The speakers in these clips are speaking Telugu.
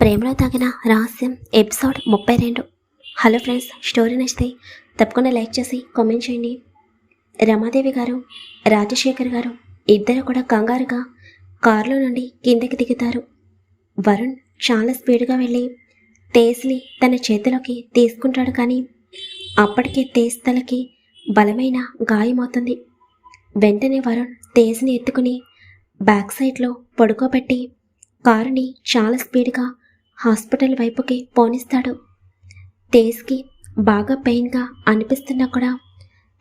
ప్రేమలో తగిన రహస్యం ఎపిసోడ్ 32. హలో ఫ్రెండ్స్, స్టోరీ నచ్చితే తప్పకుండా లైక్ చేసి కామెంట్ చేయండి. రమాదేవి గారు, రాజశేఖర్ గారు ఇద్దరు కూడా కంగారుగా కారులో నుండి కిందకి దిగుతారు. వరుణ్ చాలా స్పీడ్గా వెళ్ళి తేజ్ని తన చేతిలోకి తీసుకుంటాడు. కానీ అప్పటికే తేజ్ తలకి బలమైన గాయమవుతుంది. వెంటనే వరుణ్ తేజ్ని ఎత్తుకుని బ్యాక్ సైడ్లో పడుకోబెట్టి కారుని చాలా స్పీడ్గా హాస్పిటల్ వైపుకి పోనిస్తాడు. తేజ్కి బాగా పెయిన్గా అనిపిస్తున్నా కూడా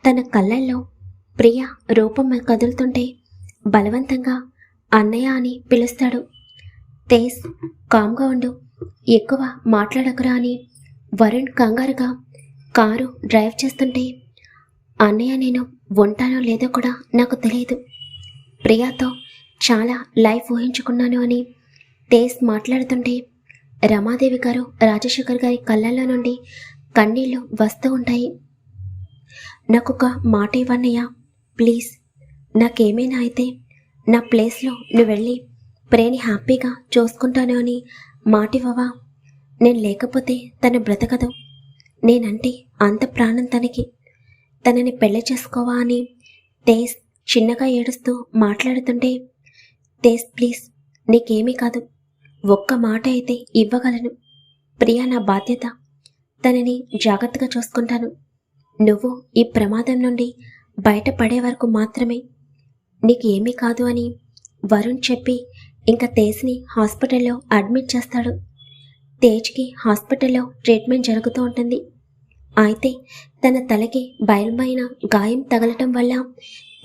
తన కళ్ళల్లో ప్రియ రూపం కదులుతుంటే బలవంతంగా అన్నయ్య అని పిలుస్తాడు. తేజ్ కామ్గా ఉండు, ఎక్కువ మాట్లాడకురా అని వరుణ్ కంగారుగా కారు డ్రైవ్ చేస్తుంటే, అన్నయ్య నేను ఉంటానో లేదో కూడా నాకు తెలియదు, ప్రియాతో చాలా లైఫ్ ఊహించుకున్నాను అని తేజ్ మాట్లాడుతుంటే రమాదేవి గారు రాజశేఖర్ గారి కళ్ళల్లో నుండి కన్నీళ్లు వస్తూ ఉంటాయి. నాకొక మాట ఇవ్వన్నయ్య, ప్లీజ్, నాకేమైనా అయితే నా ప్లేస్లో నువ్వు వెళ్ళి ప్రేని హ్యాపీగా చూసుకుంటాను అని మాటివ్వవా? నేను లేకపోతే తను బ్రతకదు, నేనంటే అంత ప్రాణం తనకి, తనని పెళ్లి చేసుకోవా అని తేజ్ చిన్నగా ఏడుస్తూ మాట్లాడుతుంటే, తేజ్ ప్లీజ్, నీకేమీ కాదు, ఒక్క మాట అయితే ఇవ్వగలను, ప్రియా నా బాధ్యత, తనని జాగ్రత్తగా చూసుకుంటాను, నువ్వు ఈ ప్రమాదం నుండి బయటపడే వరకు మాత్రమే, నీకు ఏమీ కాదు అని వరుణ్ చెప్పి ఇంకా తేజ్ని హాస్పిటల్లో అడ్మిట్ చేస్తాడు. తేజ్కి హాస్పిటల్లో ట్రీట్మెంట్ జరుగుతూ ఉంటుంది. అయితే తన తలకి బయలుమైన గాయం తగలటం వల్ల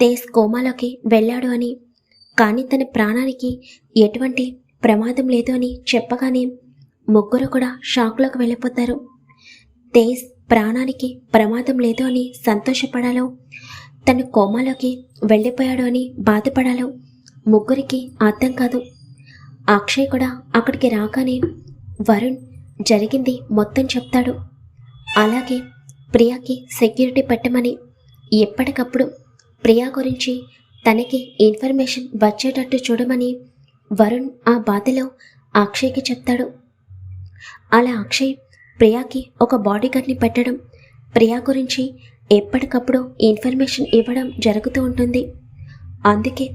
తేజ్ కోమాలోకి వెళ్ళాడు అని, కానీ తన ప్రాణానికి ఎటువంటి ప్రమాదం లేదు అని చెప్పగానే ముగ్గురు కూడా షాక్లోకి వెళ్ళిపోతారు. తేజ్ ప్రాణానికి ప్రమాదం లేదు అని సంతోషపడాలో, తను కోమాలోకి వెళ్ళిపోయాడు అని బాధపడాలో ముగ్గురికి అర్థం కాదు. అక్షయ్ కూడా అక్కడికి రాగానే వరుణ్ జరిగింది మొత్తం చెప్తాడు. అలాగే ప్రియాకి సెక్యూరిటీ పెట్టమని, ఎప్పటికప్పుడు ప్రియా గురించి తనకి ఇన్ఫర్మేషన్ వచ్చేటట్టు చూడమని వరుణ్ ఆ బాధలో అక్షయ్కి చెప్తాడు. అలా అక్షయ్ ప్రియాకి ఒక బాడీగార్డ్ని పెట్టడం, ప్రియా గురించి ఎప్పటికప్పుడు ఇన్ఫర్మేషన్ ఇవ్వడం జరుగుతూ ఉంటుంది. అందుకే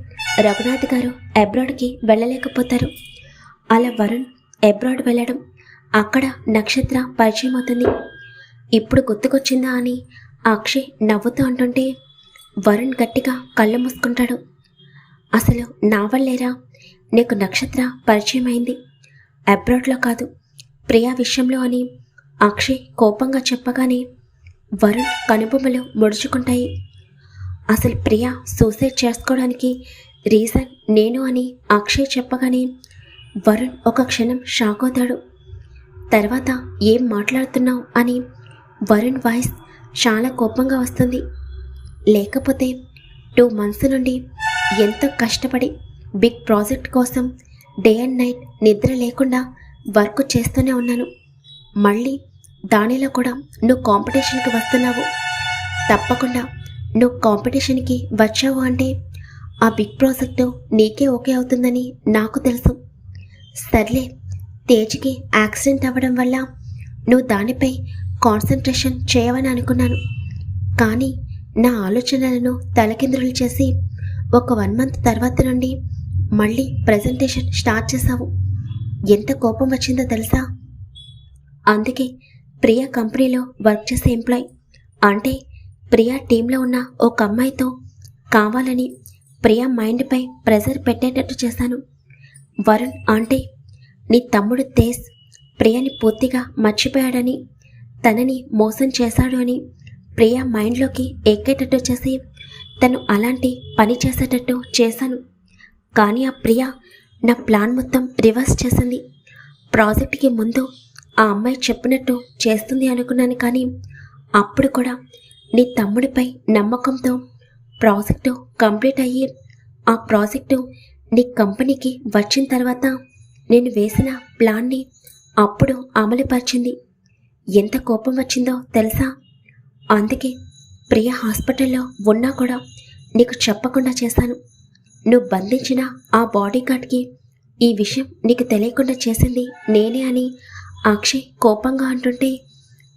రఘునాథ్ గారు అబ్రాడ్కి వెళ్ళలేకపోతారు. అలా వరుణ్ అబ్రాడ్ వెళ్ళడం, అక్కడ నక్షత్ర పరిచయం అవుతుంది. ఇప్పుడు గుర్తుకొచ్చిందా అని అక్షయ్ నవ్వుతూ అంటుంటే వరుణ్ గట్టిగా కళ్ళు మూసుకుంటాడు. అసలు నా వల్లేరా నీకు నక్షత్ర పరిచయం అయింది, అబ్రాడ్లో కాదు, ప్రియా విషయంలో అని అక్షయ్ కోపంగా చెప్పగానే వరుణ్ కనుబొమ్మలు ముడుచుకుంటాయి. అసలు ప్రియా సూసైడ్ చేసుకోవడానికి రీజన్ నేను అని అక్షయ్ చెప్పగానే వరుణ్ ఒక క్షణం షాక్ అవుతాడు. తర్వాత ఏం మాట్లాడుతున్నావు అని వరుణ్ వాయిస్ చాలా కోపంగా వస్తుంది. లేకపోతే 2 months నుండి ఎంతో కష్టపడి బిగ్ ప్రాజెక్ట్ కోసం డే అండ్ నైట్ నిద్ర లేకుండా వర్క్ చేస్తూనే ఉన్నాను. మళ్ళీ దానిలో కూడా నువ్వు కాంపిటీషన్కి వస్తున్నావు. తప్పకుండా నువ్వు కాంపిటీషన్కి వచ్చావు అంటే ఆ బిగ్ ప్రాజెక్టు నీకే ఓకే అవుతుందని నాకు తెలుసు. సర్లే, తేజ్కి యాక్సిడెంట్ అవ్వడం వల్ల నువ్వు దానిపై కాన్సన్ట్రేషన్ చేయవని అనుకున్నాను. కానీ నా ఆలోచనలను తలకిందులు చేసి ఒక 1 month తర్వాత నుండి మళ్ళీ ప్రజెంటేషన్ స్టార్ట్ చేశావు. ఎంత కోపం వచ్చిందో తెలుసా? అందుకే ప్రియా కంపెనీలో వర్క్ చేసే ఎంప్లాయ్ అంటే ప్రియా టీంలో ఉన్న ఒక అమ్మాయితో కావాలని ప్రియా మైండ్పై ప్రెజర్ పెట్టేటట్టు చేశాను. వరుణ్ అంటే నీ తమ్ముడు తేజ్ ప్రియాని పూర్తిగా మర్చిపోయాడని, తనని మోసం చేశాడు అని ప్రియా మైండ్లోకి ఎక్కేటట్టు చేసి తను అలాంటి పని చేసేటట్టు చేశాను. కానీ ఆ ప్రియా నా ప్లాన్ మొత్తం రివర్స్ చేసింది. ప్రాజెక్ట్కి ముందు ఆ అమ్మాయి చెప్పినట్టు చేస్తుంది అనుకున్నాను. కానీ అప్పుడు కూడా నీ తమ్ముడిపై నమ్మకంతో ప్రాజెక్టు కంప్లీట్ అయ్యి ఆ ప్రాజెక్టు నీ కంపెనీకి వచ్చిన తర్వాత నేను వేసిన ప్లాన్ని అప్పుడు అమలుపరిచింది. ఎంత కోపం వచ్చిందో తెలుసా? అందుకే ప్రియ హాస్పిటల్లో ఉన్నా కూడా నీకు చెప్పకుండా చేశాను. నువ్వు బంధించిన ఆ బాడీ గార్డ్కి ఈ విషయం నీకు తెలియకుండా చేసింది నేనే అని అక్షయ్ కోపంగా అంటుంటే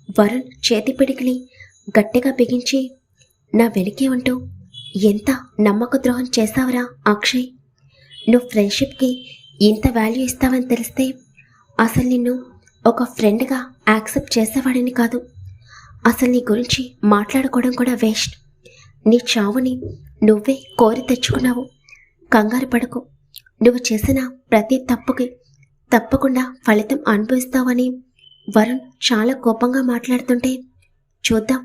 వరుణ్ చేతి పిడికిలి గట్టిగా బిగించి, నా వెనకే ఉంటూ ఎంత నమ్మక ద్రోహం చేశావురా అక్షయ్. నువ్వు ఫ్రెండ్షిప్కి ఇంత వాల్యూ ఇస్తావని తెలిస్తే అసలు నిన్ను ఒక ఫ్రెండ్గా యాక్సెప్ట్ చేసేవాడిని కాదు. అసలు నీ గురించి మాట్లాడుకోవడం కూడా వేస్ట్. నీ చావుని నువ్వే కోరి తెచ్చుకున్నావు. కంగారు పడకు. నువ్వు చేసిన ప్రతి తప్పుకి తప్పకుండా ఫలితం అనుభవిస్తావని వరుణ్ చాలా కోపంగా మాట్లాడుతుంటే, చూద్దాం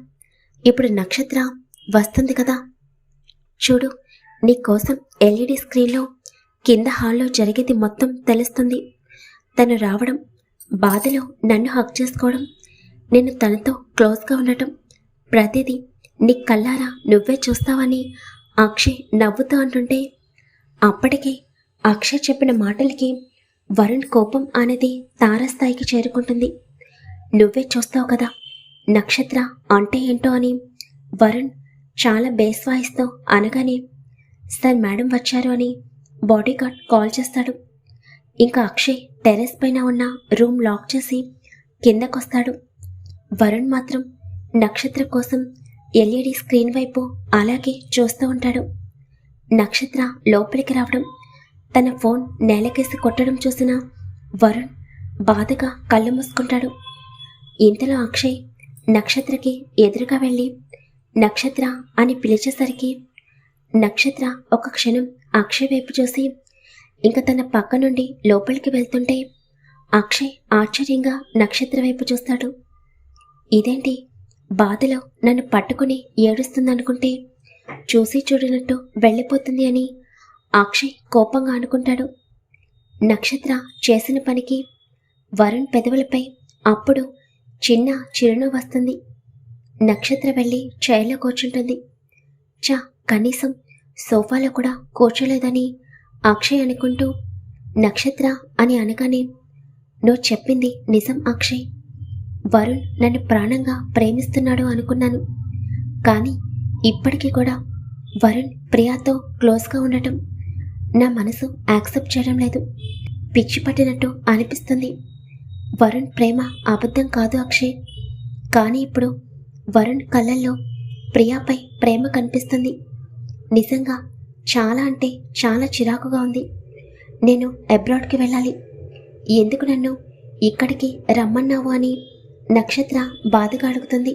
ఇప్పుడు నక్షత్ర వస్తుంది కదా, చూడు నీకోసం ఎల్ఈడి స్క్రీన్లో కింద హాల్లో జరిగేది మొత్తం తెలుస్తుంది. తను రావడం, బాధలో నన్ను హక్ చేసుకోవడం, నేను తనతో క్లోజ్గా ఉండటం, ప్రతిదీ నీ కల్లారా నువ్వే చూస్తావని అక్షయ్ నవ్వుతూ అంటుంటే, అప్పటికే అక్షయ్ చెప్పిన మాటలకి వరుణ్ కోపం అనేది తారస్థాయికి చేరుకుంటుంది. నువ్వే చూస్తావు కదా నక్షత్ర అంటే ఏంటో అని వరుణ్ చాలా బేస్వాయిస్తూ అనగానే, సార్ మేడం వచ్చారు అని బాడీగార్డ్ కాల్ చేస్తాడు. ఇంకా అక్షయ్ టెర్రస్ పైన ఉన్న రూమ్ లాక్ చేసి కిందకొస్తాడు. వరుణ్ మాత్రం నక్షత్ర కోసం ఎల్ఈడి స్క్రీన్ వైపు అలాగే చూస్తూ ఉంటాడు. నక్షత్ర లోపలికి రావడం, తన ఫోన్ నేలకేసి కొట్టడం చూసిన వరుణ్ బాధగా కళ్ళు మూసుకుంటాడు. ఇంతలో అక్షయ్ నక్షత్రకి ఎదురుగా వెళ్ళి నక్షత్ర అని పిలిచేసరికి నక్షత్ర ఒక క్షణం అక్షయ్ వైపు చూసి ఇంకా తన పక్క నుండి లోపలికి వెళ్తుంటే అక్షయ్ ఆశ్చర్యంగా నక్షత్ర వైపు చూస్తాడు. ఇదేంటి బాధలో నన్ను పట్టుకుని ఏడుస్తుందనుకుంటే చూసి చూడనట్టు వెళ్ళిపోతుంది అని అక్షయ్ కోపంగా అనుకుంటాడు. నక్షత్ర చేసిన పనికి వరుణ్ పెదవులపై అప్పుడు చిన్న చిరునవ్వు వస్తుంది. నక్షత్ర వెళ్ళి చైర్లో కూర్చుంటుంది. కనీసం సోఫాలో కూడా కూర్చోలేదని అక్షయ్ అనుకుంటూ నక్షత్ర అని అనగానే, నువ్వు చెప్పింది నిజం అక్షయ్. వరుణ్ నన్ను ప్రాణంగా ప్రేమిస్తున్నాడు అనుకున్నాను. కానీ ఇప్పటికీ కూడా వరుణ్ ప్రియాతో క్లోజ్గా ఉండటం నా మనసు యాక్సెప్ట్ చేయడం లేదు. పిచ్చి పట్టినట్టు అనిపిస్తుంది. వరుణ్ ప్రేమ అబద్ధం కాదు అక్షయ్. కానీ ఇప్పుడు వరుణ్ కళ్ళల్లో ప్రియాపై ప్రేమ కనిపిస్తుంది. నిజంగా చాలా అంటే చాలా చిరాకుగా ఉంది. నేను అబ్రాడ్కి వెళ్ళాలి. ఎందుకు నన్ను ఇక్కడికి రమ్మన్నావు అని నక్షత్ర బాధగా అడుగుతుంది.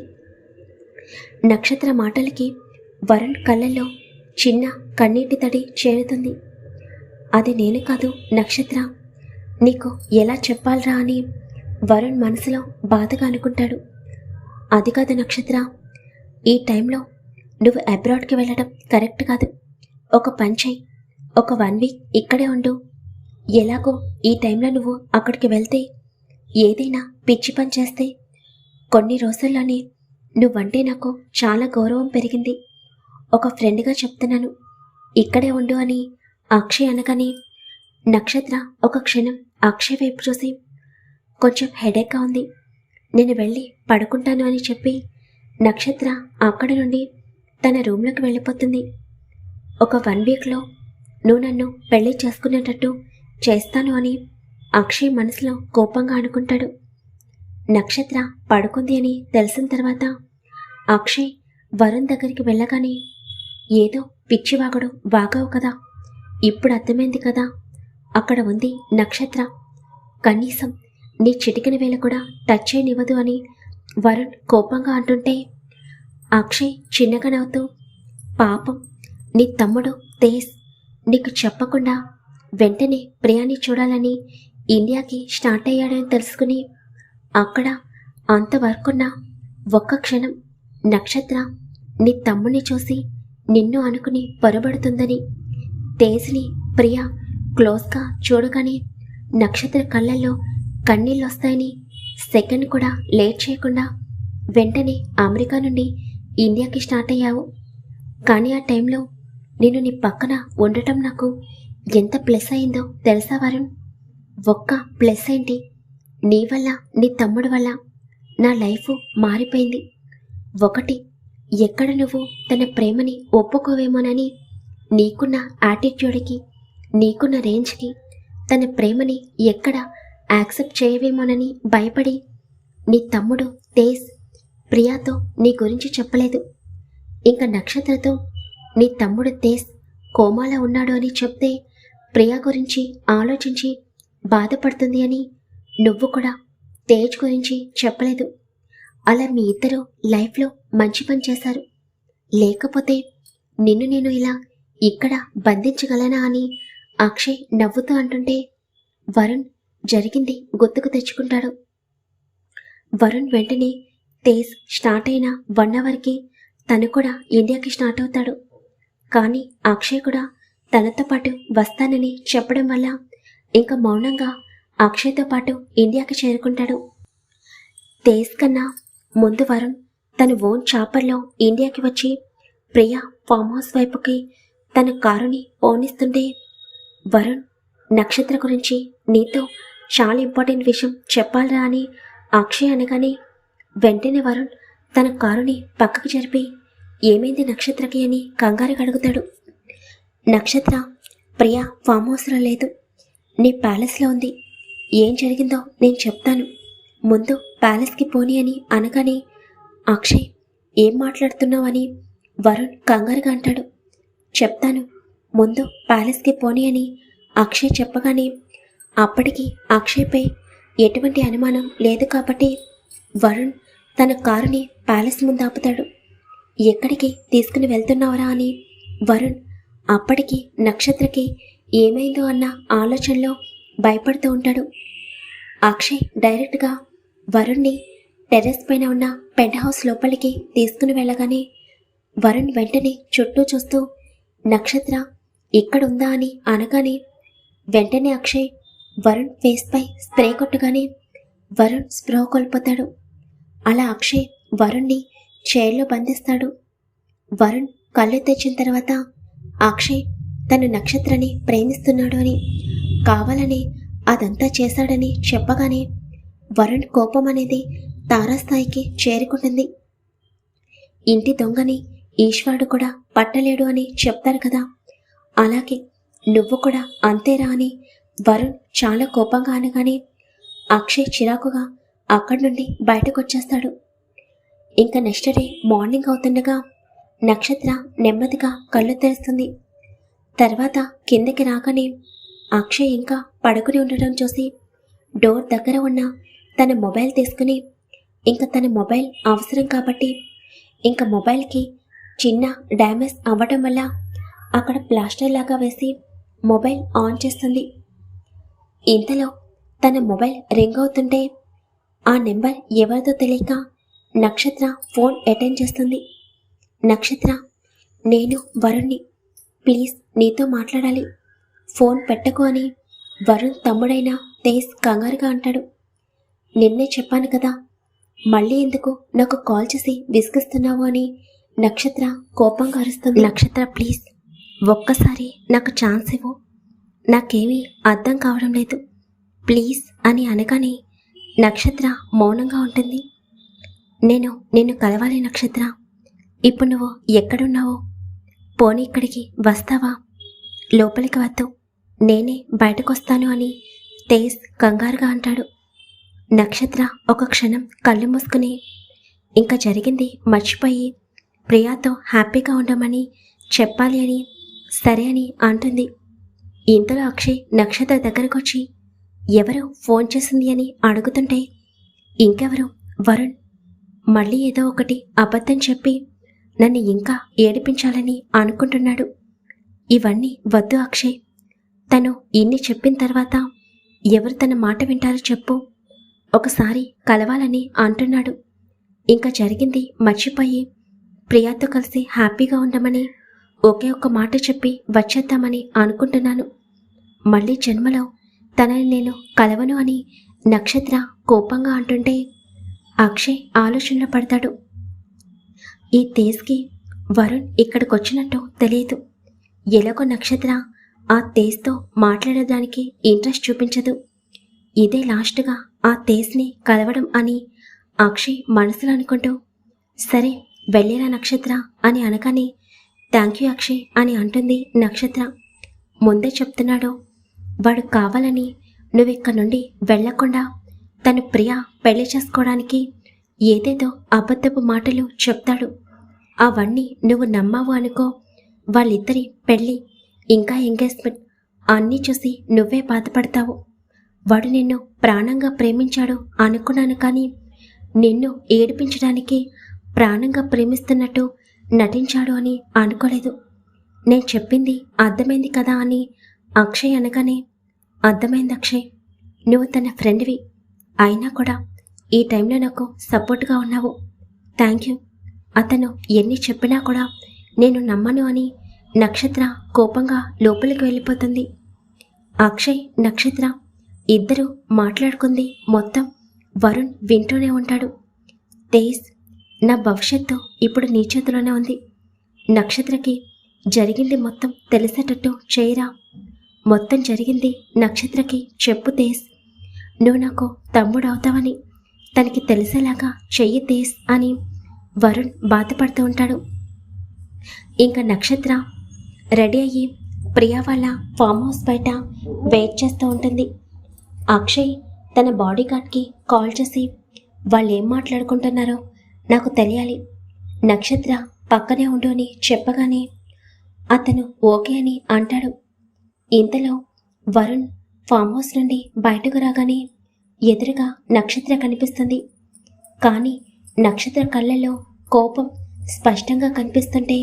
నక్షత్ర మాటలకి వరుణ్ కళ్ళల్లో చిన్న కన్నీటి తడి చేరుతుంది. అది నేను కాదు నక్షత్ర, నీకు ఎలా చెప్పాలరా అని వరుణ్ మనసులో బాధగా అనుకుంటాడు. అది కాదు నక్షత్ర, ఈ టైంలో నువ్వు అబ్రాడ్కి వెళ్ళడం కరెక్ట్ కాదు. ఒక పని చెయ్యి, ఒక 1 వీక్ ఇక్కడే ఉండు. ఎలాగో ఈ టైంలో నువ్వు అక్కడికి వెళ్తే ఏదైనా పిచ్చి పని చేస్తే కొన్ని రోజుల్లోనే నువ్వంటే నాకు చాలా గౌరవం పెరిగింది. ఒక ఫ్రెండ్గా చెప్తున్నాను, ఇక్కడే ఉండు అని అక్షయ్ అనగానే నక్షత్ర ఒక క్షణం అక్షయ్ వైపు చూసి, కొంచెం హెడేక్గా ఉంది, నేను వెళ్ళి పడుకుంటాను అని చెప్పి నక్షత్ర అక్కడి నుండి తన రూమ్లోకి వెళ్ళిపోతుంది. ఒక 1 వీక్లో నువ్వు నన్ను పెళ్లి చేసుకునేటట్టు చేస్తాను అని అక్షయ్ మనసులో కోపంగా అనుకుంటాడు. నక్షత్ర పడుకుంది అని తెలిసిన తర్వాత అక్షయ్ వరుణ్ దగ్గరికి వెళ్ళగానే, ఏదో పిచ్చివాగుడు వాగావు కదా, ఇప్పుడు అర్థమైంది కదా, అక్కడ ఉంది నక్షత్ర, కనీసం నీ చిటికిన వేళ కూడా టచ్ చేయనివ్వదు అని వరుణ్ కోపంగా అంటుంటే అక్షయ్ చిన్నగా నవ్వుతూ, పాపం నీ తమ్ముడు తేజ్ నీకు చెప్పకుండా వెంటనే ప్రియాని చూడాలని ఇండియాకి స్టార్ట్ అయ్యాడని తెలుసుకుని అక్కడ అంతవరకున్న ఒక్క క్షణం నక్షత్ర నీ తమ్ముని చూసి నిన్ను అనుకుని పొరబడుతుందని తేజ్ని ప్రియా క్లోజ్గా చూడగానే నక్షత్ర కళ్ళల్లో కన్నీళ్ళు వస్తాయని సెకండ్ కూడా లేట్ చేయకుండా వెంటనే అమెరికా నుండి ఇండియాకి స్టార్ట్ అయ్యావు. కానీ ఆ టైంలో నేను నీ పక్కన ఉండటం నాకు ఎంత ప్లస్ అయిందో తెలుసా వరుణ్? ఒక్క ప్లస్ ఏంటి, నీ వల్ల నీ తమ్ముడు వల్ల నా లైఫ్ మారిపోయింది. ఒకటి, ఎక్కడ నువ్వు తన ప్రేమని ఒప్పుకోవేమోనని నీకున్న యాటిట్యూడ్కి, నీకున్న రేంజ్కి తన ప్రేమని ఎక్కడ యాక్సెప్ట్ చేయవేమోనని భయపడి నీ తమ్ముడు తేజ్ ప్రియాతో నీ గురించి చెప్పలేదు. ఇంకా నక్షత్రతో నీ తమ్ముడు తేజ్ కోమాలో ఉన్నాడు అని చెప్తే ప్రియా గురించి ఆలోచించి బాధపడుతుంది అని నువ్వు కూడా తేజ్ గురించి చెప్పలేదు. అలా మీ ఇద్దరు లైఫ్లో మంచి పని చేశారు. లేకపోతే నిన్ను నేను ఇలా ఇక్కడ బంధించగలనా అని అక్షయ్ నవ్వుతూ అంటుంటే వరుణ్ జరిగింది గుర్తుకు తెచ్చుకుంటాడు. వరుణ్ వెంటనే తేజ్ స్టార్ట్ అయిన 1 అవర్కి తను కూడా ఇండియాకి స్టార్ట్ అవుతాడు. కానీ అక్షయ్ కూడా తనతో పాటు వస్తానని చెప్పడం వల్ల ఇంకా మౌనంగా అక్షయ్తో పాటు ఇండియాకి చేరుకుంటాడు. తేజ్ కన్నా ముందు వరుణ్ తన ఓన్ చాపర్లో ఇండియాకి వచ్చి ప్రియా ఫామ్ హౌస్ వైపుకి తన కారుని పోనిస్తుంటే వరుణ్ నక్షత్ర గురించి నీతో చాలా ఇంపార్టెంట్ విషయం చెప్పాలరా అని అక్షయ్ అనగానే వెంటనే వరుణ్ తన కారుని పక్కకు జరిపి ఏమైంది నక్షత్రకి అని కంగారుగా అడుగుతాడు. నక్షత్ర ప్రియా ఫామ్ హౌస్లో లేదు, నీ ప్యాలెస్లో ఉంది. ఏం జరిగిందో నేను చెప్తాను, ముందు ప్యాలెస్కి పోని అని అనగానే అక్షయ్ ఏం మాట్లాడుతున్నావు అని వరుణ్ కంగారుగా అంటాడు. చెప్తాను, ముందు ప్యాలెస్కి పోని అని అక్షయ్ చెప్పగానే అప్పటికి అక్షయ్పై ఎటువంటి అనుమానం లేదు కాబట్టి వరుణ్ తన కారుని ప్యాలెస్ ముందు ఆపుతాడు. ఎక్కడికి తీసుకుని వెళ్తున్నావరా అని వరుణ్ అప్పటికి నక్షత్రకి ఏమైందో అన్న ఆలోచనలో భయపడుతూ ఉంటాడు. అక్షయ్ డైరెక్ట్గా వరుణ్ని టెర్రస్ పైన ఉన్న పెంట్ హౌస్ లోపలికి తీసుకుని వెళ్ళగానే వరుణ్ వెంటనే చుట్టూ చూస్తూ నక్షత్ర ఇక్కడుందా అని అనగానే వెంటనే అక్షయ్ వరుణ్ ఫేస్పై స్ప్రే కొట్టగానే వరుణ్ స్ప్రో కోల్పోతాడు. అలా అక్షయ్ వరుణ్ని చైర్లో బంధిస్తాడు. వరుణ్ కళ్ళు తెచ్చిన తర్వాత అక్షయ్ తన నక్షత్రని ప్రేమిస్తున్నాడు అని కావాలని అదంతా చేశాడని చెప్పగానే వరుణ్ కోపం అనేది తారాస్థాయికి చేరుకుంటుంది. ఇంటి దొంగని ఈశ్వరుడు కూడా పట్టలేడు అని చెప్తారు కదా, అలాగే నువ్వు కూడా అంతేరా అని వరుణ్ చాలా కోపంగా అనగానే అక్షయ్ చిరాకుగా అక్కడి నుండి బయటకు వచ్చేస్తాడు. ఇంకా నెక్స్ట్ డే మార్నింగ్ అవుతుండగా నక్షత్ర నెమ్మదిగా కళ్ళు తెరుస్తుంది. తర్వాత కిందకి రాగానే అక్షయ్ ఇంకా పడుకుని ఉండడం చూసి డోర్ దగ్గర ఉన్న తన మొబైల్ తీసుకుని ఇంకా తన మొబైల్ అవసరం కాబట్టి ఇంకా మొబైల్కి చిన్న డ్యామేజ్ అవ్వడం వల్ల అక్కడ ప్లాస్టర్ లాగా వేసి మొబైల్ ఆన్ చేస్తుంది. ఇంతలో తన మొబైల్ రింగ్ అవుతుంటే ఆ నెంబర్ ఎవరిదో తెలియక నక్షత్ర ఫోన్ అటెండ్ చేస్తుంది. నక్షత్ర, నేను వరుణ్ని, ప్లీజ్ నీతో మాట్లాడాలి, ఫోన్ పెట్టకు అని వరుణ్ తమ్ముడైన తేజ్ కంగారుగా అంటాడు. నిన్నే చెప్పాను కదా, మళ్ళీ ఎందుకు నాకు కాల్ చేసి విసిగిస్తున్నావు అని నక్షత్ర కోపంగా అరుస్తుంది. నక్షత్ర ప్లీజ్ ఒక్కసారి నాకు ఛాన్స్ ఇవ్వు, నాకేమీ అర్థం కావడం లేదు ప్లీజ్ అని అనగానే నక్షత్ర మౌనంగా ఉంటుంది. నేను నిన్ను కలవాలి నక్షత్ర, ఇప్పుడు నువ్వు ఎక్కడున్నావో పోనీ ఇక్కడికి వస్తావా, లోపలికి వద్దు నేనే బయటకు వస్తాను అని తేజ్ కంగారుగా అంటాడు. నక్షత్ర ఒక క్షణం కళ్ళు మూసుకుని ఇంకా జరిగింది మర్చిపోయి ప్రియాతో హ్యాపీగా ఉండమని చెప్పాలి అని సరే అని అంటుంది. ఇంతలో అక్షయ్ నక్షత్ర దగ్గరకు వచ్చి ఎవరు ఫోన్ చేసింది అని అడుగుతుంటే ఇంకెవరు వరుణ్ మళ్ళీ ఏదో ఒకటి అబద్ధం చెప్పి నన్ను ఇంకా ఏడిపించాలని అనుకుంటున్నాడు. ఇవన్నీ వద్దు అక్షయ్, తను ఇన్ని చెప్పిన తర్వాత ఎవరు తన మాట వింటారో చెప్పు, ఒకసారి కలవాలని అంటున్నాడు. ఇంకా జరిగింది మర్చిపోయి ప్రియాతో కలిసి హ్యాపీగా ఉండమని ఒకే ఒక్క మాట చెప్పి వచ్చేద్దామని అనుకుంటున్నాను. మళ్ళీ జన్మలో తనని నేను కలవను అని నక్షత్ర కోపంగా అంటుంటే అక్షయ్ ఆలోచనలో పడతాడు. ఈ తేజ్కి వరుణ్ ఇక్కడికొచ్చినట్టు తెలియదు. ఎలాగో నక్షత్ర ఆ తేజ్తో మాట్లాడడానికి ఇంట్రెస్ట్ చూపించదు. ఇదే లాస్ట్గా ఆ తేజ్ని కలవడం అని అక్షయ్ మనసులో అనుకుంటూ సరే వెళ్ళేలా నక్షత్ర అని అనగానే థ్యాంక్ యూ అక్షయ్ అని అంటుంది నక్షత్ర. ముందే చెప్తున్నాడు, వాడు కావాలని నువ్విక్కడి నుండి వెళ్లకుండా తను ప్రియ పెళ్లి చేసుకోవడానికి ఏదేదో అబద్ధపు మాటలు చెప్తాడు. అవన్నీ నువ్వు నమ్మావు అనుకో, వాళ్ళిద్దరి పెళ్ళి ఇంకా ఎంగేజ్మెంట్ అన్నీ చూసి నువ్వే బాధపడతావు. వాడు నిన్ను ప్రాణంగా ప్రేమించాడు అనుకున్నాను, కానీ నిన్ను ఏడిపించడానికి ప్రాణంగా ప్రేమిస్తున్నట్టు నటించాడు అని అనుకోలేదు. నేను చెప్పింది అర్థమైంది కదా అని అక్షయ్ అనగానే, అర్థమైంది అక్షయ్, నువ్వు తన ఫ్రెండ్వి, అయినా కూడా ఈ టైంలో నాకు సపోర్ట్గా ఉన్నావు, థ్యాంక్ యూ. అతను ఎన్ని చెప్పినా కూడా నేను నమ్మను అని నక్షత్ర కోపంగా లోపలికి వెళ్ళిపోతుంది. అక్షయ్, నక్షత్ర ఇద్దరు మాట్లాడుకుంది మొత్తం వరుణ్ వింటూనే ఉంటాడు. తేజ్, నా భవిష్యత్తు ఇప్పుడు నీ చేతిలోనే ఉంది. నక్షత్రకి జరిగింది మొత్తం తెలిసేటట్టు చేయరా. మొత్తం జరిగింది నక్షత్రకి చెప్పు తేజ్. నువ్వు నాకు తమ్ముడు అవుతావని తనకి తెలిసేలాగా చెయ్యి తేజ్ అని వరుణ్ బాధపడుతూ ఉంటాడు. ఇంకా నక్షత్ర రెడీ అయ్యి ప్రియా వాళ్ళ ఫామ్ హౌస్ బయట వెయిట్ చేస్తూ ఉంటుంది. అక్షయ్ తన బాడీ గార్డ్కి కాల్ చేసి వాళ్ళు ఏం మాట్లాడుకుంటున్నారో నాకు తెలియాలి, నక్షత్ర పక్కనే ఉండు అని చెప్పగానే అతను ఓకే అని అంటాడు. ఇంతలో వరుణ్ ఫామ్ హౌస్ నుండి బయటకు రాగానే ఎదురుగా నక్షత్ర కనిపిస్తుంది. కానీ నక్షత్ర కళ్ళల్లో కోపం స్పష్టంగా కనిపిస్తుంటే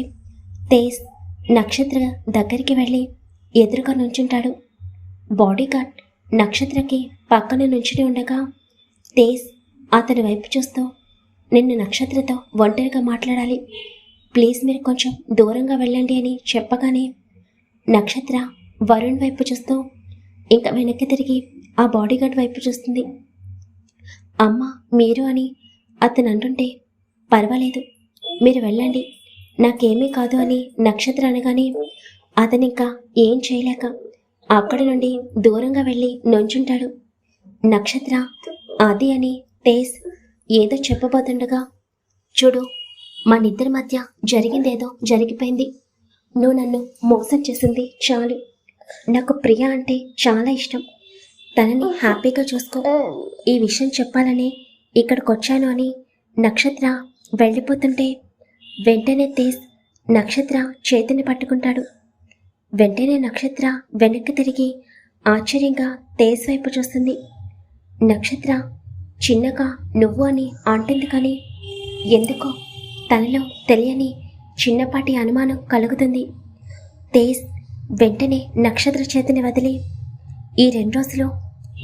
తేజ్ నక్షత్ర దగ్గరికి వెళ్ళి ఎదురుగా నుంచుంటాడు. బాడీగార్డ్ నక్షత్రకి పక్కన నుంచుని ఉండగా తేజ్ అతని వైపు చూస్తూ, నిన్ను నక్షత్రతో ఒంటరిగా మాట్లాడాలి, ప్లీజ్ మీరు కొంచెం దూరంగా వెళ్ళండి అని చెప్పగానే నక్షత్ర వరుణ్ వైపు చూస్తూ ఇంకా వెనక్కి తిరిగి ఆ బాడీగార్డ్ వైపు చూస్తుంది. అమ్మ మీరు అని అతను అంటుంటే, పర్వాలేదు మీరు వెళ్ళండి, నాకేమీ కాదు అని నక్షత్ర అనగానే అతను ఇంకా ఏం చేయలేక అక్కడి నుండి దూరంగా వెళ్ళి నుంచుంటాడు. నక్షత్ర అది అని తేజ్ ఏదో చెప్పబోతుండగా, చూడు మనిద్దరి మధ్య జరిగిందేదో జరిగిపోయింది, నువ్వు నన్ను మోసం చేసింది చాలు, నాకు ప్రియ అంటే చాలా ఇష్టం, తనని హ్యాపీగా చూసుకో, ఈ విషయం చెప్పాలని ఇక్కడికి వచ్చాను అని నక్షత్ర వెళ్ళిపోతుంటే వెంటనే తేజ్ నక్షత్ర చేతిని పట్టుకుంటాడు. వెంటనే నక్షత్ర వెనక్కి తిరిగి ఆశ్చర్యంగా తేజ్ వైపు చూస్తుంది. నక్షత్ర చిన్నగా నువ్వు అని అంటుంది, కానీ ఎందుకో తనలో తెలియని చిన్నపాటి అనుమానం కలుగుతుంది. తేజ్ వెంటనే నక్షత్ర చేతిని వదిలి, ఈ 2 రోజులు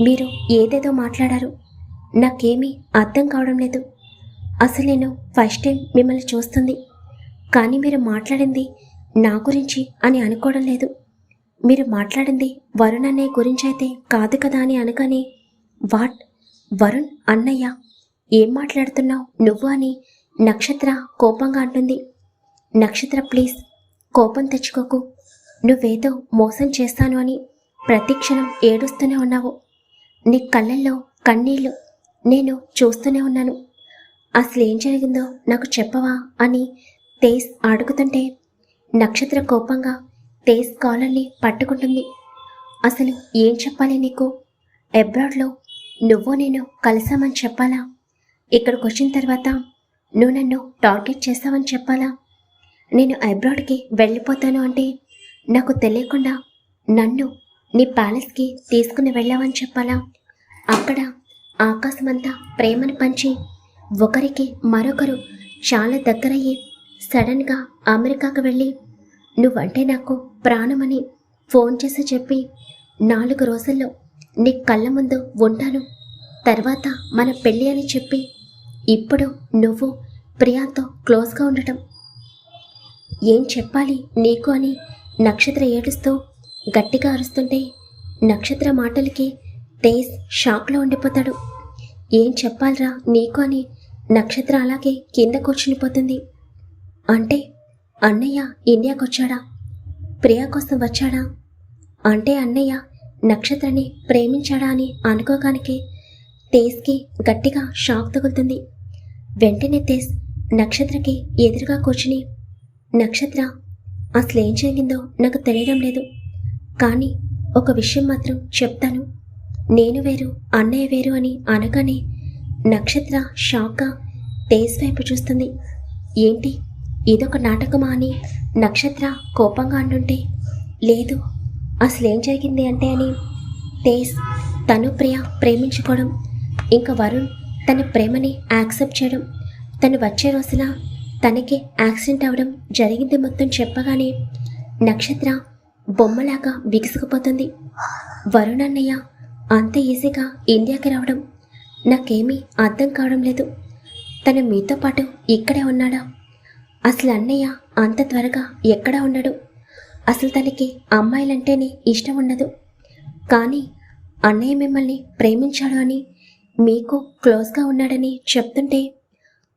మీరు ఏదేదో మాట్లాడారు, నాకేమీ అర్థం కావడం లేదు, అసలు నేను ఫస్ట్ టైం మిమ్మల్ని చూస్తుంది, కానీ మీరు మాట్లాడింది నా గురించి అని అనుకోవడం లేదు, మీరు మాట్లాడింది వరుణ్ అన్నయ్య గురించి అయితే కాదు కదా అని అనగానే, వాట్, వరుణ్ అన్నయ్య, ఏం మాట్లాడుతున్నావు నువ్వు అని నక్షత్ర కోపంగా అంటుంది. నక్షత్ర ప్లీజ్ కోపం తెచ్చుకోకు, నువ్వేదో మోసం చేస్తాను అని ప్రతి క్షణం ఏడుస్తూనే ఉన్నావు, నీ కళ్ళల్లో కన్నీళ్ళు నేను చూస్తూనే ఉన్నాను, అసలు ఏం జరిగిందో నాకు చెప్పవా అని తేజ్ అడుగుతుంటే నక్షత్ర కోపంగా తేజ్ కాలర్ని పట్టుకుంటుంది. అసలు ఏం చెప్పాలి నీకు, అబ్రాడ్లో నువ్వు నేను కలిసామని చెప్పాలా, ఇక్కడికి వచ్చిన తర్వాత నువ్వు నన్ను టార్గెట్ చేస్తావని చెప్పాలా, నేను అబ్రాడ్కి వెళ్ళిపోతాను అంటే నాకు తెలియకుండా నన్ను నీ ప్యాలెస్కి తీసుకుని వెళ్ళావని చెప్పాలా, అక్కడ ఆకాశమంతా ప్రేమను పంచి ఒకరికి మరొకరు చాలా దగ్గరయ్యి సడన్గా అమెరికాకు వెళ్ళి నువ్వంటే నాకు ప్రాణమని ఫోన్ చేసి చెప్పి 4 రోజుల్లో నీ కళ్ళ ముందు ఉంటాను, తర్వాత మన పెళ్ళి అని చెప్పి ఇప్పుడు నువ్వు ప్రియాతో క్లోజ్గా ఉండటం, ఏం చెప్పాలి నీకు అని నక్షత్ర ఏడుస్తూ గట్టిగా అరుస్తుంటే నక్షత్ర మాటలకి తేజ్ షాక్లో ఉండిపోతాడు. ఏం చెప్పాలరా నీకు అని నక్షత్ర అలాగే కింద కూర్చునిపోతుంది. అంటే అన్నయ్య ఇండియాకు వచ్చాడా, ప్రియా కోసం వచ్చాడా, అంటే అన్నయ్య నక్షత్రని ప్రేమించాడా అని అనుకోగానికి తేజ్కి గట్టిగా షాక్ తగులుతుంది. వెంటనే తేజ్ నక్షత్రకి ఎదురుగా కూర్చుని, నక్షత్ర అసలేం జరిగిందో నాకు తెలియడం లేదు, కానీ ఒక విషయం మాత్రం చెప్తాను. నేను వేరు, అన్నయ్య వేరు అని అనగానే నక్షత్ర షాక్గా తేజ్ వైపు చూస్తుంది. ఏంటి, ఇదొక నాటకమా అని నక్షత్ర కోపంగా అంటుంటే, లేదు అసలేం జరిగింది అంటే అని తేజ్ తను ప్రియ ప్రేమించుకోవడం, ఇంకా వరుణ్ తన ప్రేమని యాక్సెప్ట్ చేయడం, తను వచ్చే రోజున తనకి యాక్సిడెంట్ అవ్వడం జరిగింది మొత్తం చెప్పగానే నక్షత్ర బొమ్మలాగా బిగుసుకుపోతుంది. వరుణ్ అన్నయ్య అంత ఈజీగా ఇండియాకి రావడం నాకేమీ అర్థం కావడం లేదు. తను మీతో పాటు ఇక్కడే ఉన్నాడా? అసలు అన్నయ్య అంత త్వరగా ఎక్కడా ఉండడు. అసలు తనకి అమ్మాయిలంటేనే ఇష్టం ఉండదు. కానీ అన్నయ్య మిమ్మల్ని ప్రేమించాడు అని, మీకు క్లోజ్గా ఉన్నాడని చెప్తుంటే,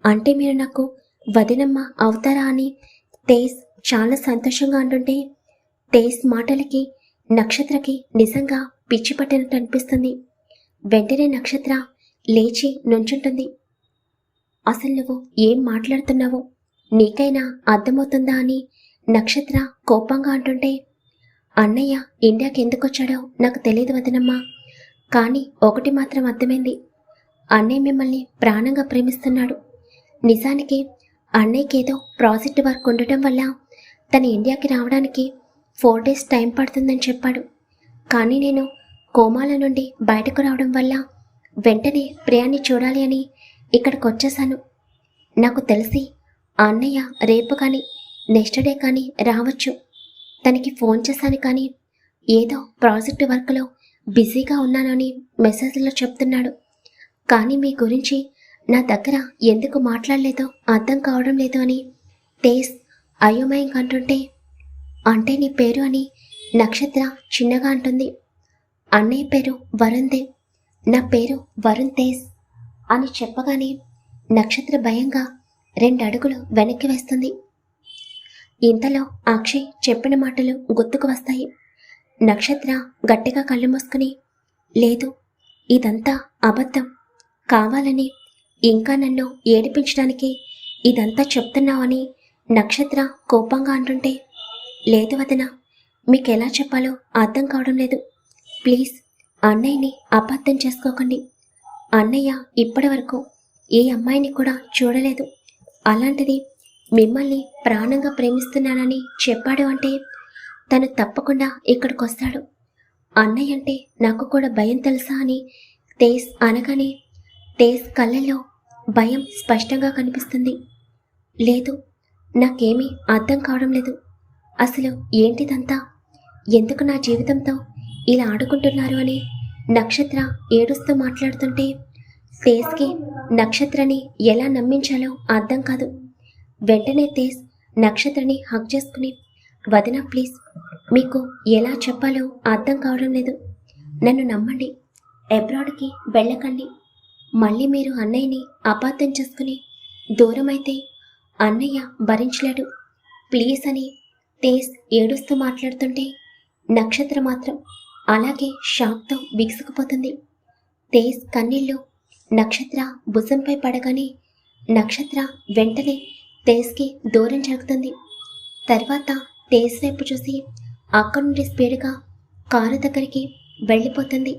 అంటే మీరు నాకు వదినమ్మ అవుతారా అని తేజ్ చాలా సంతోషంగా అంటుంటే, తేజ్ మాటలకి నక్షత్రకి నిజంగా పిచ్చి పట్టినట్టు అనిపిస్తుంది. వెంటనే నక్షత్ర లేచి నుంచుంటుంది. అసలు నువ్వు ఏం మాట్లాడుతున్నావో నీకైనా అర్థమవుతుందా అని నక్షత్ర కోపంగా అంటుంటే, అన్నయ్య ఇండియాకి ఎందుకు వచ్చాడో నాకు తెలియదు వదినమ్మా, కానీ ఒకటి మాత్రం అర్థమైంది, అన్నయ్య మిమ్మల్ని ప్రాణంగా ప్రేమిస్తున్నాడు. నిజానికి అన్నయ్యకేదో ప్రాజెక్ట్ వర్క్ ఉండటం వల్ల తన ఇండియాకి రావడానికి 4 days టైం పడుతుందని చెప్పాడు. కానీ నేను కోమాల నుండి బయటకు రావడం వల్ల వెంటనే ప్రియాని చూడాలి అని ఇక్కడికి వచ్చేసాను. నాకు తెలిసి అన్నయ్య రేపు కానీ నెక్స్ట్ డే కానీ రావచ్చు. తనకి ఫోన్ చేశాను కానీ ఏదో ప్రాజెక్ట్ వర్క్లో బిజీగా ఉన్నానని మెసేజ్లో చెప్తున్నాడు. కానీ మీ గురించి నా దగ్గర ఎందుకు మాట్లాడలేదో అర్థం కావడం లేదు అని తేజ్ అయోమయంగా అంటుంటే, అంటే నీ పేరు అని నక్షత్ర చిన్నగా అంటుంది. అన్నయ్య పేరు వరుణ్ దేవ్, నా పేరు వరుణ్ తేజ్ అని చెప్పగానే నక్షత్ర భయంగా 2 అడుగులు వెనక్కి వేస్తుంది. ఇంతలో అక్షయ్ చెప్పిన మాటలు గుర్తుకు వస్తాయి. నక్షత్ర గట్టిగా కళ్ళు మూసుకుని, లేదు ఇదంతా అబద్ధం, కావాలని ఇంకా నన్ను ఏడిపించడానికి ఇదంతా చెప్తున్నావని నక్షత్ర కోపంగా అంటుంటే, లేదు వదిన, మీకెలా చెప్పాలో అర్థం కావడం లేదు. ప్లీజ్ అన్నయ్యని అబద్ధం చేసుకోకండి. అన్నయ్య ఇప్పటి వరకు ఏ అమ్మాయిని కూడా చూడలేదు. అలాంటిది మిమ్మల్ని ప్రాణంగా ప్రేమిస్తున్నానని చెప్పాడు అంటే తను తప్పకుండా ఇక్కడికి వస్తాడు. అన్నయ్య అంటే నాకు కూడా భయం తెలుసా అని తేజ్ అనగానే తేజ్ కళ్ళల్లో భయం స్పష్టంగా కనిపిస్తుంది. లేదు, నాకేమీ అర్థం కావడం లేదు. అసలు ఏంటిదంతా? ఎందుకు నా జీవితంతో ఇలా ఆడుకుంటున్నారు అని నక్షత్ర ఏడుస్తూ మాట్లాడుతుంటే తేజ్కి నక్షత్రని ఎలా నమ్మించాలో అర్థం కాదు. వెంటనే తేజ్ నక్షత్రని హగ్ చేసుకుని, వదిన ప్లీజ్, మీకు ఎలా చెప్పాలో అర్థం కావడం లేదు, నన్ను నమ్మండి, అబ్రాడ్కి వెళ్ళకండి. మళ్ళీ మీరు అన్నయ్యని అపార్థం చేసుకుని దూరమైతే అన్నయ్య భరించలేడు, ప్లీజ్ అని తేజ్ ఏడుస్తూ మాట్లాడుతుంటే నక్షత్ర మాత్రం అలాగే షాక్తో బిగుసుకుపోతుంది. తేజ్ కన్నీళ్ళు నక్షత్ర భుజంపై పడగానే నక్షత్ర వెంటనే తేజ్కి దూరం జరుగుతుంది. తర్వాత తేజ్ వైపు చూసి అక్కడి నుండి స్పీడ్గా కారు దగ్గరికి వెళ్ళిపోతుంది.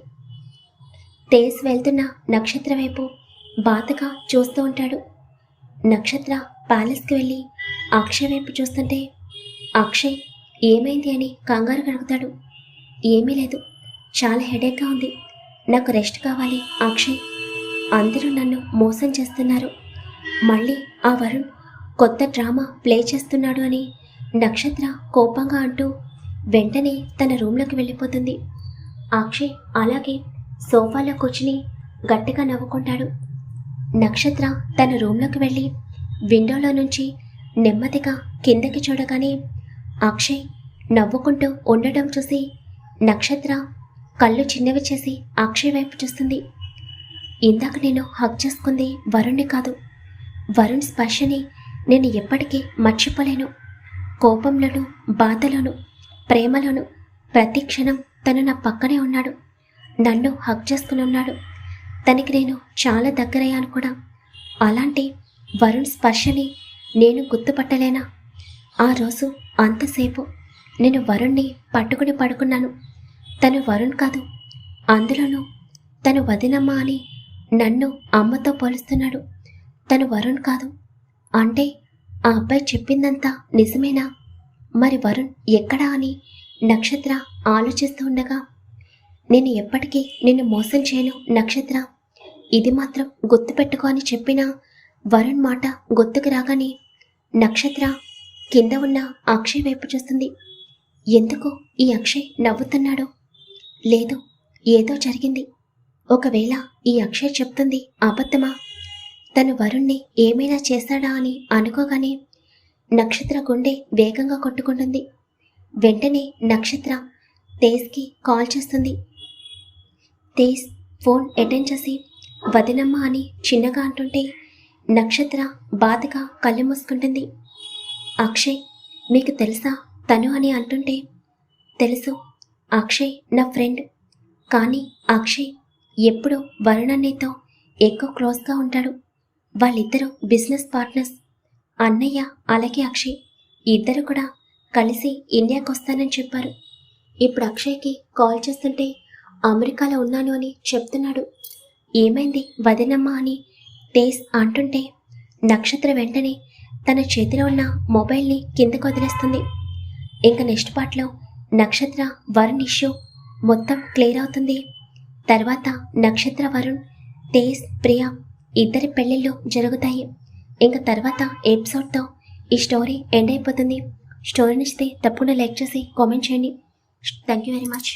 తేజ్ వెళ్తున్న నక్షత్ర వైపు బాధగా చూస్తూ ఉంటాడు. నక్షత్ర ప్యాలెస్కి వెళ్ళి అక్షయ్ వైపు చూస్తుంటే అక్షయ్ ఏమైంది అని కంగారు కలుగుతాడు. ఏమీ లేదు, చాలా హెడేక్గా ఉంది, నాకు రెస్ట్ కావాలి అక్షయ్, అందరూ నన్ను మోసం చేస్తున్నారు, మళ్ళీ ఆ వరుణ్ కొత్త డ్రామా ప్లే చేస్తున్నాడు అని నక్షత్ర కోపంగా అంటూ వెంటనే తన రూమ్లోకి వెళ్ళిపోతుంది. అక్షయ్ అలాగే సోఫాలో కూర్చుని గట్టిగా నవ్వుకుంటాడు. నక్షత్ర తన రూమ్లోకి వెళ్ళి విండోలో నుంచి నెమ్మదిగా కిందకి చూడగానే అక్షయ్ నవ్వుకుంటూ ఉండడం చూసి నక్షత్ర కళ్ళు చిన్నవి చేసి అక్షయ్ వైపు చూస్తుంది. ఇందాక నేను హగ్ చేసుకుంది వరుణ్ణి కాదు, వరుణ్ స్పర్శని నేను ఎప్పటికీ మర్చిపోలేను. కోపంలోనూ బాధలోనూ ప్రేమలోనూ ప్రతి క్షణం తను నా పక్కనే ఉన్నాడు, నన్ను హగ్ చేసుకుని ఉన్నాడు, తనకి నేను చాలా దగ్గరయ్యాను కూడా. అలాంటి వరుణ్ స్పర్శని నేను గుర్తుపట్టలేనా? ఆ రోజు అంతసేపు నేను వరుణ్ణి పట్టుకుని పడుకున్నాను, తను వరుణ్ కాదు, అందులోనూ తను వదినమ్మ అని నన్ను అమ్మతో పోలుస్తున్నాడు. తను వరుణ్ కాదు అంటే ఆ అబ్బాయి చెప్పిందంతా నిజమేనా? మరి వరుణ్ ఎక్కడా అని నక్షత్ర ఆలోచిస్తూ ఉండగా, నేను ఎప్పటికీ నిన్ను మోసం చేయను నక్షత్ర, ఇది మాత్రం గుర్తుపెట్టుకో అని చెప్పిన వరుణ్ మాట గుర్తుకు రాగానే నక్షత్ర కింద ఉన్న అక్షయ్ వైపు చూస్తుంది. ఎందుకు ఈ అక్షయ్ నవ్వుతున్నాడో? లేదు, ఏదో జరిగింది. ఒకవేళ ఈ అక్షయ్ చెప్తుంది అబద్ధమా? తను వరుణ్ణి ఏమైనా చేస్తాడా అని అనుకోగానే నక్షత్ర గుండె వేగంగా కొట్టుకుంటుంది. వెంటనే నక్షత్ర తేజ్కి కాల్ చేస్తుంది. తేజ్ ఫోన్ అటెండ్ చేసి వదినమ్మ అని చిన్నగా అంటుంటే నక్షత్ర బాధగా కళ్ళు మూసుకుంటుంది. అక్షయ్ మీకు తెలుసా తను అని అంటుంటే, తెలుసు, అక్షయ్ నా ఫ్రెండ్. కానీ అక్షయ్ ఎప్పుడూ వరుణ్ అన్నయ్యతో ఎక్కువ క్లోజ్గా ఉంటాడు. వాళ్ళిద్దరూ బిజినెస్ పార్ట్నర్స్. అన్నయ్య అలాగే అక్షయ్ ఇద్దరు కూడా కలిసి ఇండియాకి వస్తానని చెప్పారు. ఇప్పుడు అక్షయ్కి కాల్ చేస్తుంటే అమెరికాలో ఉన్నాను అని చెప్తున్నాడు. ఏమైంది వదినమ్మ అని తేజ్ అంటుంటే నక్షత్ర వెంటనే తన చేతిలో ఉన్న మొబైల్ని కిందకు వదిలేస్తుంది. ఇంకా నెక్స్ట్ పార్ట్లో నక్షత్ర వరుణ్ ఇష్యూ మొత్తం క్లియర్ అవుతుంది. తర్వాత నక్షత్ర వరుణ్, తేజ్, ప్రియా ఇద్దరి పెళ్ళిళ్ళు జరుగుతాయి. ఇంకా తర్వాత ఎపిసోడ్తో ఈ స్టోరీ ఎండ్ అయిపోతుంది. స్టోరీ నచ్చితే తప్పకుండా లైక్ చేసి కామెంట్ చేయండి. Thank you very much.